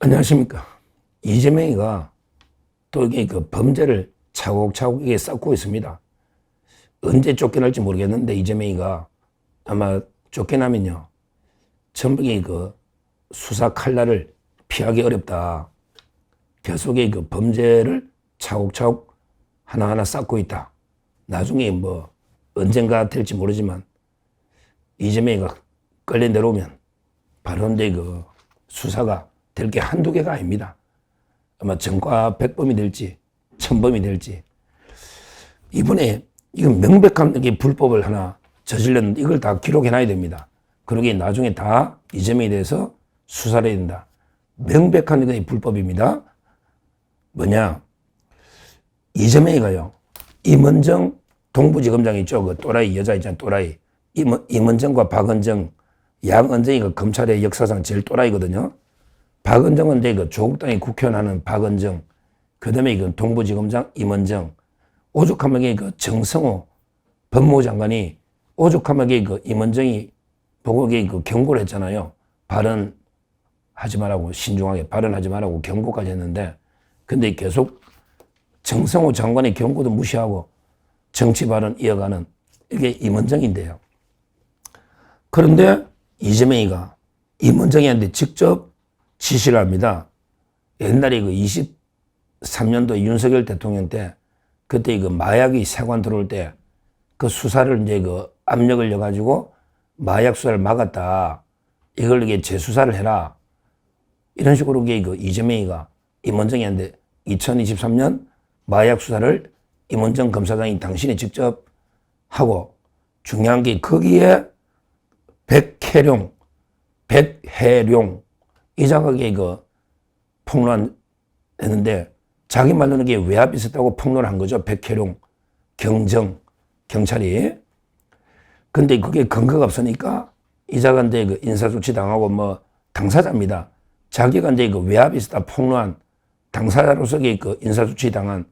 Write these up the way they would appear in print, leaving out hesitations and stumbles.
안녕하십니까. 이재명이가 또 이게 그 범죄를 차곡차곡 이게 쌓고 있습니다. 언제 쫓겨날지 모르겠는데 이재명이가 아마 쫓겨나면요. 전부 그 수사 칼날을 피하기 어렵다. 계속 그 범죄를 차곡차곡 하나하나 쌓고 있다. 나중에 뭐 언젠가 될지 모르지만 이재명이가 끌려 내려오면 바로 이제 그 수사가 될 게 한두 개가 아닙니다. 아마 전과 100범이 될지 1000범이 될지 이번에 이건 명백한 게 불법을 하나 저질렀는데 이걸 다 기록해놔야 됩니다. 그러기에 나중에 다 이재명에 대해서 수사를 해야 된다. 명백한 게 불법입니다. 뭐냐? 이재명이가요. 임은정 동부지검장 있죠. 그 또라이 여자 있잖아요. 또라이. 임은정과 박은정, 양은정이가 검찰의 역사상 제일 또라이거든요. 박은정은 그 조국 땅의 국회의원 하는 박은정, 그 다음에 이건 동부지검장 임은정, 오죽하면 그 정성호 법무부 장관이 오죽하면 그 임은정이 보고 그 경고를 했잖아요. 발언하지 말라고, 신중하게 발언하지 말라고 경고까지 했는데, 근데 계속 정성호 장관의 경고도 무시하고 정치 발언 이어가는 이게 임은정인데요. 그런데 이재명이가 임은정이한테 직접 지시를 합니다. 옛날에 그 23년도 윤석열 대통령 때 그때 그 마약이 세관 들어올 때 그 수사를 이제 그 압력을 넣어가지고 마약 수사를 막았다. 이걸 이게 재수사를 해라. 이런 식으로 그 이재명이가 임원정이한테 2023년 마약 수사를 임원정 검사장이 당신이 직접 하고 중요한 게 거기에 백혜룡 이 자각에 그 폭로했는데 자기 말로는 이게 외압이 있었다고 폭로를 한 거죠. 백혜룡 경찰이. 근데 그게 근거가 없으니까 이 자가한테 그 인사조치 당하고 뭐 당사자입니다. 자기가 이제 그 외압이 있었다 폭로한 당사자로서 그 인사조치 당한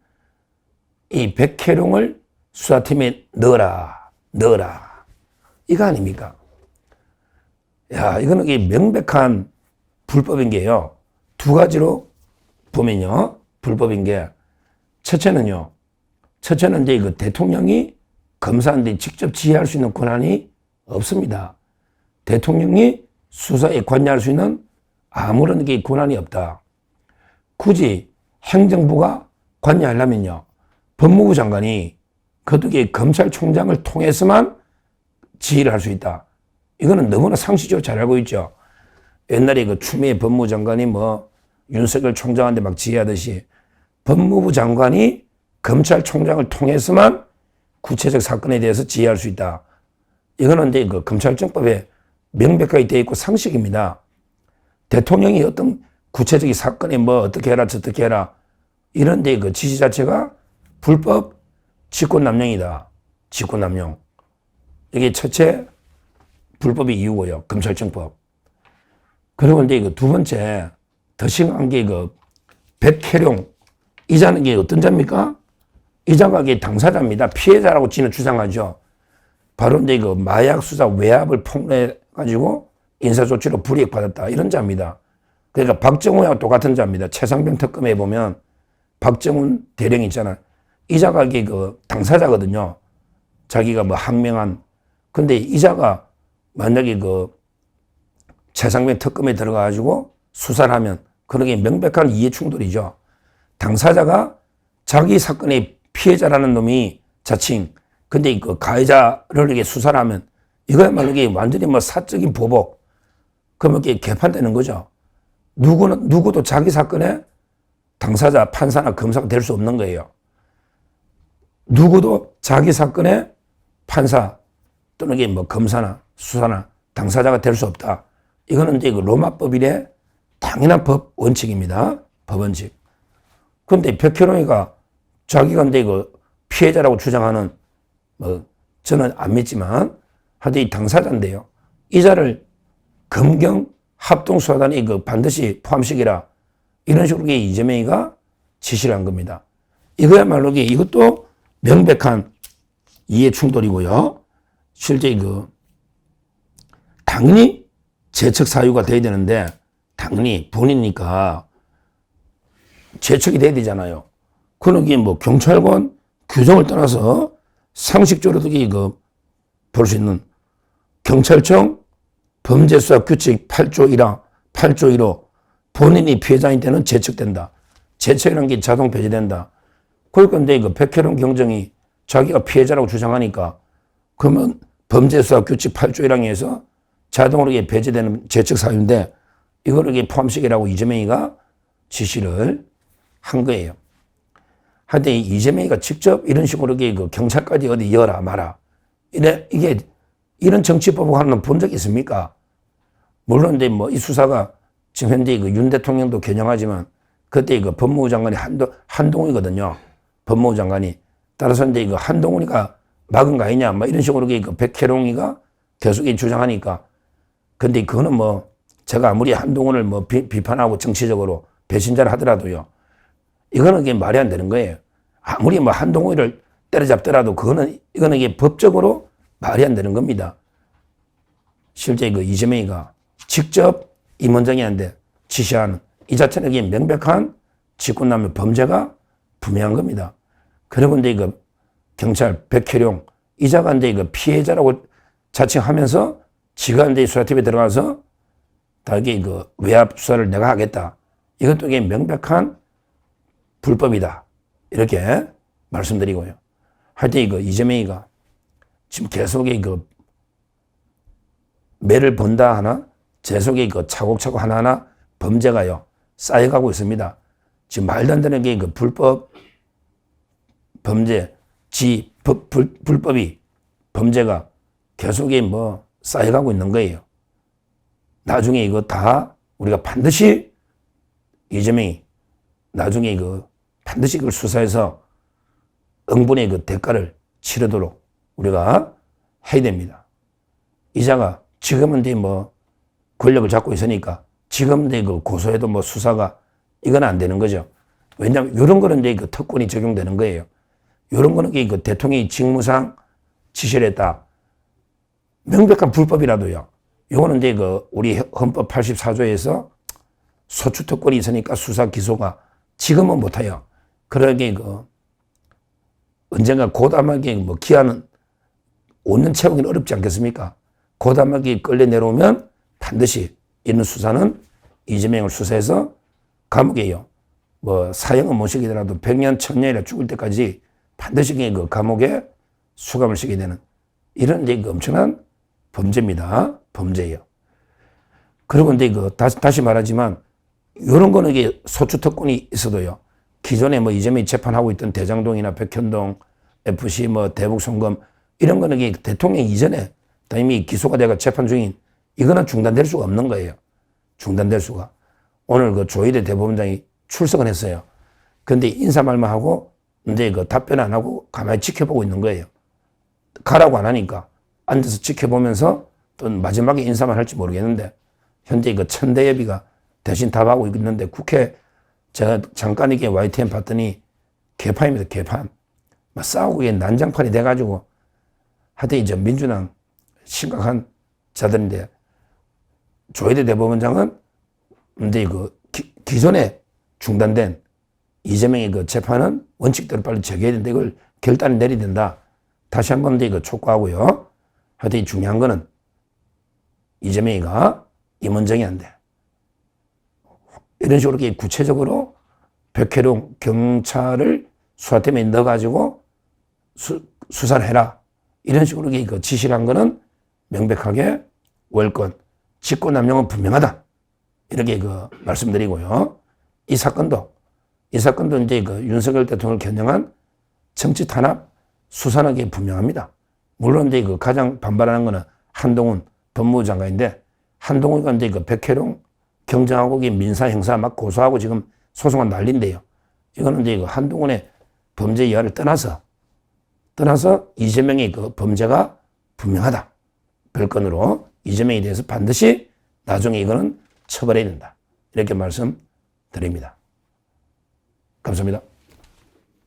이 백혜룡을 수사팀에 넣어라. 이거 아닙니까? 야, 이거는 명백한 불법인 게요. 두 가지로 보면요. 불법인 게 첫째는 이제 그 대통령이 검사한테 직접 지휘할 수 있는 권한이 없습니다. 대통령이 수사에 관여할 수 있는 아무런 게 권한이 없다. 굳이 행정부가 관여하려면요. 법무부 장관이 그것도 검찰총장을 통해서만 지휘를 할 수 있다. 이거는 너무나 상식적으로 잘 알고 있죠. 옛날에 그 추미애 법무부 장관이 뭐 윤석열 총장한테 막 지휘하듯이 법무부 장관이 검찰총장을 통해서만 구체적 사건에 대해서 지휘할 수 있다. 이거는 이제 그 검찰청법에 명백하게 되어 있고 상식입니다. 대통령이 어떤 구체적인 사건에 뭐 어떻게 해라 저떻게 해라 이런 데 그 지시 자체가 불법 직권남용이다. 직권남용. 이게 첫째 불법의 이유고요. 검찰청법. 그리고 이제 그 두 번째 더 심한 게 그 백혜룡 이 자는 게 어떤 자입니까? 이 자가 당사자입니다. 피해자라고 지는 주장하죠. 바로 이제 그 마약 수사 외압을 폭로해 가지고 인사조치로 불이익받았다 이런 자입니다. 그러니까 박정훈하고 똑같은 자입니다. 최상병 특검에 보면 박정훈 대령 있잖아요. 이 자가 그 당사자거든요. 자기가 뭐 항명한. 근데 이 자가 만약에 그 최상병 특검에 들어가가지고 수사를 하면 그런 게 명백한 이해 충돌이죠. 당사자가 자기 사건의 피해자라는 놈이 자칭, 근데 그 가해자를 이렇게 수사를 하면 이거야말로 이게 완전히 뭐 사적인 보복, 그러면 이게 개판되는 거죠. 누구도 자기 사건에 당사자, 판사나 검사가 될 수 없는 거예요. 누구도 자기 사건에 판사 또는 이게 뭐 검사나 수사나 당사자가 될 수 없다. 이거는 이제 그 로마법 이래 당연한 법 원칙입니다. 법 원칙. 그런데 백혜룡이가 자기가 이제 그 피해자라고 주장하는 뭐 저는 안 믿지만 하여튼 이 당사자인데요. 이 자를 검경 합동수사단이 그 반드시 포함시키라. 이런 식으로 이재명이가 지시를 한 겁니다. 이거야말로 이것도 명백한 이해 충돌이고요. 실제 당연히 재척 사유가 돼야 되는데 당연히 본인이니까 제척이 돼야 되잖아요. 그러기에 뭐 경찰관 규정을 떠나서 상식적으로도 볼 수 있는 경찰청 범죄수사 규칙 8조 1항, 8조 1호 본인이 피해자인 때는 제척된다. 제척이라는 게 자동 배제된다. 그런데 백혜련 경정이 자기가 피해자라고 주장하니까 그러면 범죄수사 규칙 8조 1항에서 자동으로 배제되는 제척 사유인데 이거를 포함시키라고 이재명이가 지시를 한 거예요. 하여튼 이재명이가 직접 이런 식으로 경찰까지 어디 여라 마라. 이게 이런 정치법을 하는 본 적 있습니까? 물론 뭐 이 수사가 지금 현재 윤 대통령도 겨냥하지만 그때 법무부 장관이 한동훈이거든요. 법무부 장관이. 따라서 이제 한동훈이가 막은 거 아니냐, 뭐 이런 식으로 백혜룡이가 계속 주장하니까. 근데 그거는 뭐 제가 아무리 한동훈을 뭐 비판하고 정치적으로 배신자를 하더라도요. 이거는 말이 안 되는 거예요. 아무리 뭐 한동훈을 때려잡더라도 이거는 이게 법적으로 말이 안 되는 겁니다. 실제 이재명이가 직접 임원장이한테 지시하는 이 자체는 이게 명백한 직권남용 범죄가 분명한 겁니다. 그리고 이제 경찰 백혜룡 이자가 이제 피해자라고 자칭하면서 지가 이제 수사팀에 들어가서 다 이게 외압 수사를 내가 하겠다. 이것도 이게 명백한 불법이다. 이렇게 말씀드리고요. 하여튼 이재명이가 지금 계속 매를 번다 하나 제 속에 차곡차곡 하나하나 범죄가요 쌓여가고 있습니다. 지금 말도 안 되는 게 불법 범죄, 불법이 범죄가 계속 뭐 쌓여가고 있는 거예요. 나중에 이거 다 우리가 반드시 이재명이 나중에 반드시 그걸 수사해서 응분의 대가를 치르도록 우리가 해야 됩니다. 이자가 지금은 이제 뭐 권력을 잡고 있으니까 지금 이제 고소해도 뭐 수사가 이건 안 되는 거죠. 왜냐하면 이런 거는 이제 특권이 적용되는 거예요. 이런 거는 대통령이 직무상 지시를 했다. 명백한 불법이라도요. 이거는 이제 우리 헌법 84조에서 소추 특권이 있으니까 수사 기소가 지금은 못해요. 그러게 언젠가 고담하게 뭐 기한은 5년 채우기는 어렵지 않겠습니까? 고담하게 끌려 내려오면 반드시 이런 수사는 이재명을 수사해서 감옥에요. 뭐 사형은 못 시키더라도 100년, 1000년이라 죽을 때까지 반드시 감옥에 수감을 시키게 되는 이런 이제 엄청난 범죄입니다. 범죄예요. 그리고 이제 다시 말하지만 이런 거는 이게 소추 특권이 있어도요. 기존에 뭐 이재명이 재판하고 있던 대장동이나 백현동, FC 뭐 대북 송금 이런 거는 이게 대통령 이전에 이미 기소가 돼가 재판 중인 이거는 중단될 수가 없는 거예요. 중단될 수가. 오늘 조희대 대법원장이 출석을 했어요. 근데 인사말만 하고 이제 답변 안 하고 가만히 지켜보고 있는 거예요. 가라고 안 하니까 앉아서 지켜보면서 또 마지막에 인사만 할지 모르겠는데 현재 천대예비가 대신 답하고 있는데 국회 제가 잠깐 이게 YTN 봤더니 개판입니다. 개판. 막 싸우고 이게 난장판이 돼가지고 하여튼 이제 민주당 심각한 자들인데 조희대 대법원장은 근데 기존에 중단된 이재명의 재판은 원칙대로 빨리 재개해야 된다. 이걸 결단을 내려야 된다. 다시 한 번 더 촉구하고요. 하여튼 중요한 거는 이재명이가 임원장이 안 돼. 이런 식으로 구체적으로 백혜룡 경찰을 수사팀에 넣어가지고 수사를 해라. 이런 식으로 지시를 한 거는 명백하게 월권, 직권남용은 분명하다. 이렇게 말씀드리고요. 이 사건도 이제 윤석열 대통령을 겨냥한 정치 탄압 수사는 게 분명합니다. 물론 이제 가장 반발하는 거는 한동훈 법무부 장관인데 한동훈이가 이제 백혜룡 경정하고 민사 형사 막 고소하고 지금 소송한 난리인데요. 이거는 이제 한동훈의 범죄 여하를 떠나서 이재명의 범죄가 분명하다. 별건으로 이재명에 대해서 반드시 나중에 이거는 처벌해야 된다. 이렇게 말씀드립니다. 감사합니다.